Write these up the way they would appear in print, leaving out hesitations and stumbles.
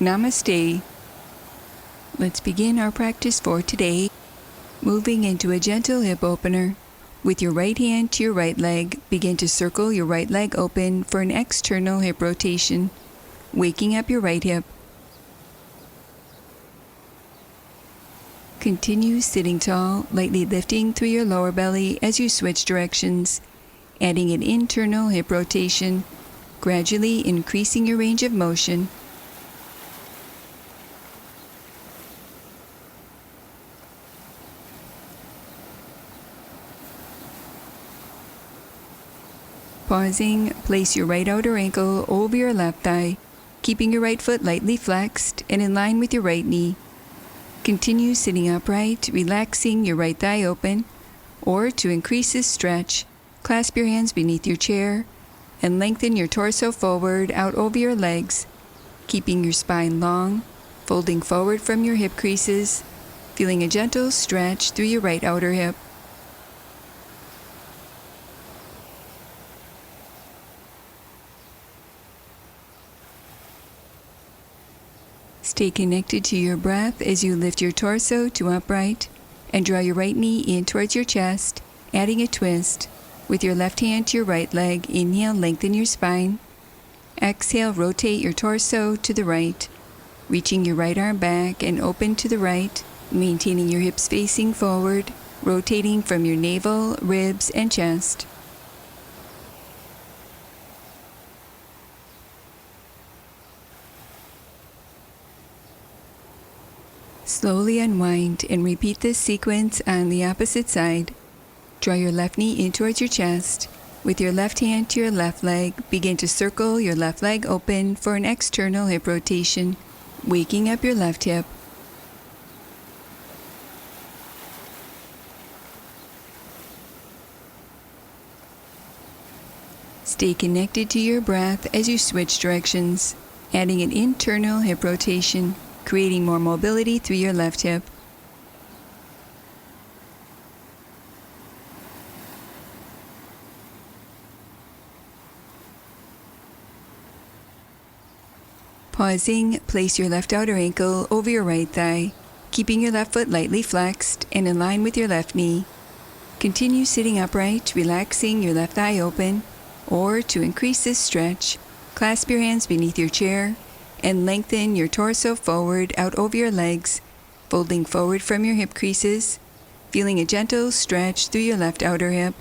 Namaste. Let's begin our practice for today. Moving into a gentle hip opener. With your right hand to your right leg, begin to circle your right leg open for an external hip rotation, waking up your right hip. Continue sitting tall, lightly lifting through your lower belly as you switch directions, adding an internal hip rotation, gradually increasing your range of motion. Pausing, place your right outer ankle over your left thigh, keeping your right foot lightly flexed and in line with your right knee. Continue sitting upright, relaxing your right thigh open, or to increase this stretch, clasp your hands beneath your chair and lengthen your torso forward out over your legs, keeping your spine long, folding forward from your hip creases, feeling a gentle stretch through your right outer hip. Stay connected to your breath as you lift your torso to upright and draw your right knee in towards your chest, adding a twist. With your left hand to your right leg, inhale, lengthen your spine. Exhale, rotate your torso to the right, reaching your right arm back and open to the right, maintaining your hips facing forward, rotating from your navel, ribs, and chest. Slowly unwind and repeat this sequence on the opposite side. Draw your left knee in towards your chest. With your left hand to your left leg, begin to circle your left leg open for an external hip rotation, waking up your left hip. Stay connected to your breath as you switch directions, adding an internal hip rotation, creating more mobility through your left hip. Pausing, place your left outer ankle over your right thigh, keeping your left foot lightly flexed and in line with your left knee. Continue sitting upright, relaxing your left thigh open, or to increase this stretch, clasp your hands beneath your chair and lengthen your torso forward out over your legs, folding forward from your hip creases, feeling a gentle stretch through your left outer hip.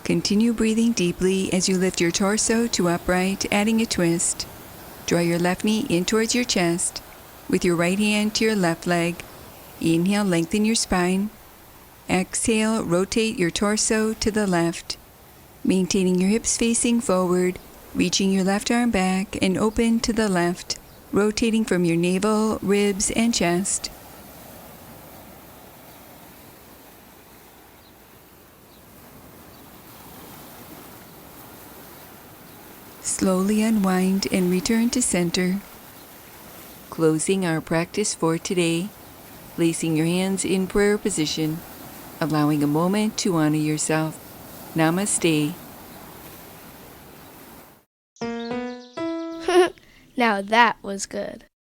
Continue breathing deeply as you lift your torso to upright, adding a twist. Draw your left knee in towards your chest. With your right hand to your left leg, inhale, lengthen your spine. Exhale, rotate your torso to the left, maintaining your hips facing forward, reaching your left arm back and open to the left, rotating from your navel, ribs, and chest. Slowly unwind and return to center. Closing our practice for today, placing your hands in prayer position, allowing a moment to honor yourself. Namaste. Now that was good.